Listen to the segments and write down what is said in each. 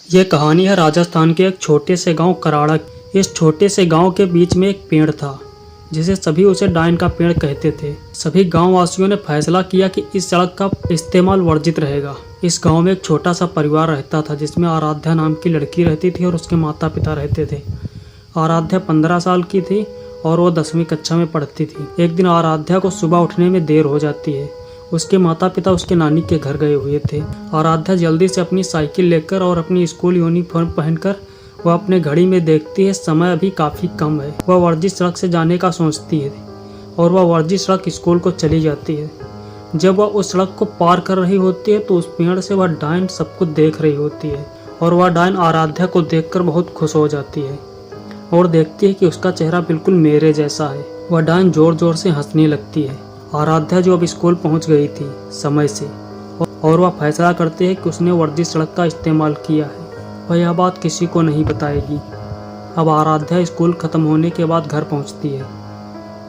ये कहानी है राजस्थान के एक छोटे से गांव कराड़ा की। इस छोटे से गांव के बीच में एक पेड़ था जिसे सभी उसे डायन का पेड़ कहते थे। सभी गांव वासियों ने फैसला किया कि इस सड़क का इस्तेमाल वर्जित रहेगा। इस गांव में एक छोटा सा परिवार रहता था जिसमें आराध्या नाम की लड़की रहती थी और उसके माता पिता रहते थे। आराध्या 15 साल की थी और वो 10वीं कक्षा में पढ़ती थी। एक दिन आराध्या को सुबह उठने में देर हो जाती है। उसके माता पिता उसके नानी के घर गए हुए थे। आराध्या जल्दी से अपनी साइकिल लेकर और अपनी स्कूल यूनिफॉर्म पहनकर वह अपने घड़ी में देखती है, समय अभी काफ़ी कम है। वह वर्जित सड़क से जाने का सोचती है और वह वर्जित सड़क स्कूल को चली जाती है। जब वह उस सड़क को पार कर रही होती है तो उस पेड़ से वह डायन सब कुछ देख रही होती है और वह डायन आराध्या को देखकर बहुत खुश हो जाती है और देखती है कि उसका चेहरा बिल्कुल मेरे जैसा है। वह डायन जोर जोर से हंसने लगती है। आराध्या जो अब स्कूल पहुंच गई थी समय से और वह फैसला करती है कि उसने वर्जित सड़क का इस्तेमाल किया है। वह यह बात किसी को नहीं बताएगी। अब आराध्या स्कूल खत्म होने के बाद घर पहुंचती है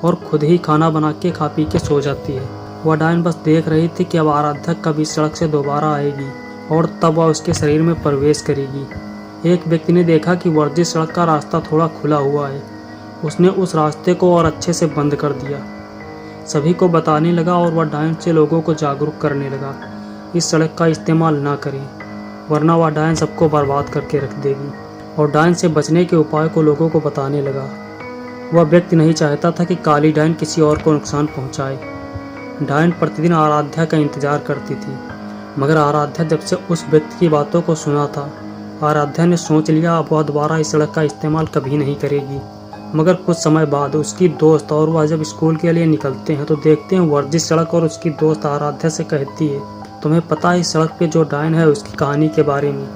और खुद ही खाना बना के खा पी के सो जाती है। वह डायन बस देख रही थी कि अब आराध्या कब इस सड़क से दोबारा आएगी और तब वह उसके शरीर में प्रवेश करेगी। एक व्यक्ति ने देखा कि वर्जित सड़क का रास्ता थोड़ा खुला हुआ है। उसने उस रास्ते को और अच्छे से बंद कर दिया। सभी को बताने लगा और वह डायन से लोगों को जागरूक करने लगा, इस सड़क का इस्तेमाल ना करें वरना वह डायन सबको बर्बाद करके रख देगी। और डायन से बचने के उपाय को लोगों को बताने लगा। वह व्यक्ति नहीं चाहता था कि काली डायन किसी और को नुकसान पहुंचाए। डायन प्रतिदिन आराध्या का इंतजार करती थी, मगर आराध्या जब से उस व्यक्ति की बातों को सुना था, आराध्या ने सोच लिया अब वह दोबारा इस सड़क का इस्तेमाल कभी नहीं करेगी। मगर कुछ समय बाद उसकी दोस्त और वह जब स्कूल के लिए निकलते हैं तो देखते हैं वर्जित सड़क और उसकी दोस्त आराध्या से कहती है, तुम्हें पता है इस सड़क पे जो डायन है उसकी कहानी के बारे में?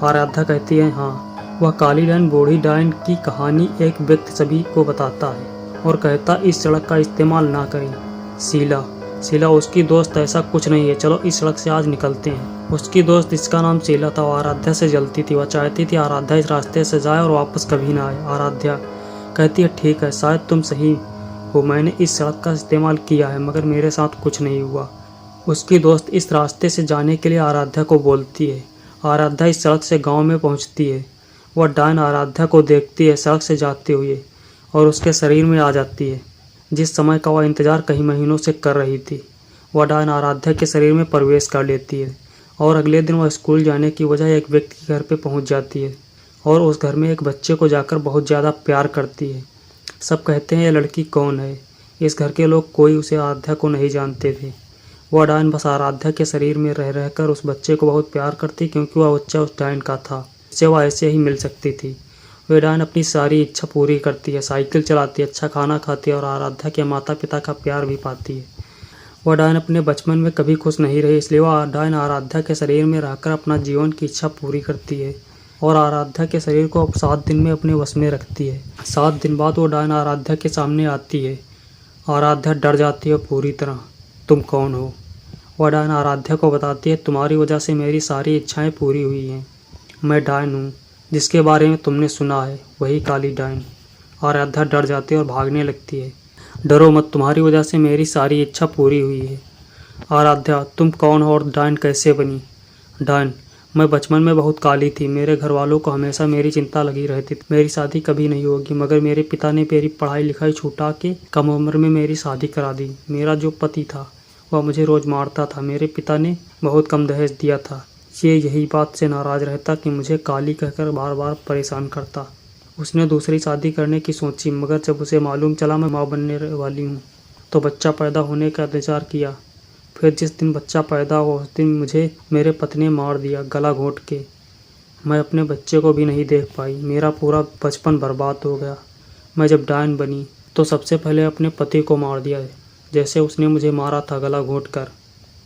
आराध्या कहती है, हाँ। वह काली डायन बूढ़ी डायन की कहानी एक व्यक्ति सभी को बताता है और कहता इस सड़क का इस्तेमाल ना करें। शीला उसकी दोस्त, ऐसा कुछ नहीं है, चलो इस सड़क से आज निकलते हैं। उसकी दोस्त जिसका नाम शीला था, वो आराध्या से जलती थी। वह चाहती थी आराध्या इस रास्ते से जाए और वापस कभी ना आए। आराध्या कहती है, ठीक है, शायद तुम सही हो, मैंने इस सड़क का इस्तेमाल किया है मगर मेरे साथ कुछ नहीं हुआ। उसकी दोस्त इस रास्ते से जाने के लिए आराध्या को बोलती है। आराध्या इस सड़क से गांव में पहुंचती है। वह डायन आराध्या को देखती है सड़क से जाते हुए और उसके शरीर में आ जाती है। जिस समय का वह इंतजार कई महीनों से कर रही थी, वह डायन आराध्या के शरीर में प्रवेश कर लेती है और अगले दिन वह स्कूल जाने की बजाय एक व्यक्ति के घर पर पहुँच जाती है और उस घर में एक बच्चे को जाकर बहुत ज़्यादा प्यार करती है। सब कहते हैं ये लड़की कौन है। इस घर के लोग कोई उसे आराध्या को नहीं जानते थे। वह डायन बस आराध्या के शरीर में रह रहकर उस बच्चे को बहुत प्यार करती क्योंकि वह बच्चा उस डायन का था, जिससे वह ऐसे ही मिल सकती थी। वह डायन अपनी सारी इच्छा पूरी करती है, साइकिल चलाती है, अच्छा खाना खाती है और आराध्या के माता पिता का प्यार भी पाती है। वह डायन अपने बचपन में कभी खुश नहीं रही, इसलिए वह डायन आराध्या के शरीर में रहकर अपना जीवन की इच्छा पूरी करती है और आराध्या के शरीर को 7 दिन में अपने वश में रखती है। 7 दिन बाद वो डायन आराध्या के सामने आती है। आराध्या डर जाती है पूरी तरह। तुम कौन हो? वह डायन आराध्या को बताती है, तुम्हारी वजह से मेरी सारी इच्छाएं पूरी हुई हैं। मैं डायन हूँ जिसके बारे में तुमने सुना है, वही काली डायन। आराध्या डर जाती है और भागने लगती है। डरो मत, तुम्हारी वजह से मेरी सारी इच्छा पूरी हुई है। आराध्या, तुम कौन हो और डायन कैसे बनी? डायन, मैं बचपन में बहुत काली थी। मेरे घर वालों को हमेशा मेरी चिंता लगी रहती थी, मेरी शादी कभी नहीं होगी, मगर मेरे पिता ने मेरी पढ़ाई लिखाई छुटा के कम उम्र में मेरी शादी करा दी। मेरा जो पति था वह मुझे रोज़ मारता था। मेरे पिता ने बहुत कम दहेज दिया था। ये यही बात से नाराज़ रहता कि मुझे काली कहकर बार बार परेशान करता। उसने दूसरी शादी करने की सोची, मगर जब उसे मालूम चला मैं माँ बनने वाली हूँ तो बच्चा पैदा होने का इंतज़ार किया। फिर जिस दिन बच्चा पैदा हुआ उस दिन मुझे मेरे पति ने मार दिया, गला घोंट के। मैं अपने बच्चे को भी नहीं देख पाई। मेरा पूरा बचपन बर्बाद हो गया। मैं जब डायन बनी तो सबसे पहले अपने पति को मार दिया, जैसे उसने मुझे मारा था, गला घोंट कर।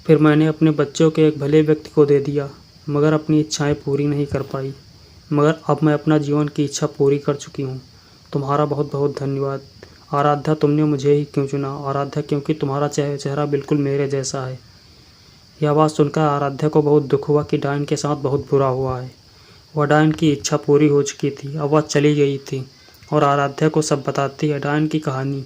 फिर मैंने अपने बच्चों के एक भले व्यक्ति को दे दिया, मगर अपनी इच्छाएं पूरी नहीं कर पाई। मगर अब मैं अपना जीवन की इच्छा पूरी कर चुकी हूँ। तुम्हारा बहुत बहुत धन्यवाद। आराध्या, तुमने मुझे ही क्यों चुना? आराध्या, क्योंकि तुम्हारा चेहरा बिल्कुल मेरे जैसा है। यह बात सुनकर आराध्या को बहुत दुख हुआ कि डायन के साथ बहुत बुरा हुआ है। वह डायन की इच्छा पूरी हो चुकी थी, अब वह चली गई थी और आराध्या को सब बताती है, डायन की कहानी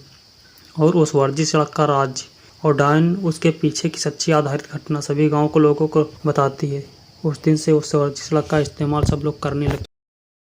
और उस वर्जित सड़क का राज और डायन उसके पीछे की सच्ची आधारित घटना सभी गाँव के लोगों को बताती है। उस दिन से उस सड़क का इस्तेमाल सब लोग करने लगे।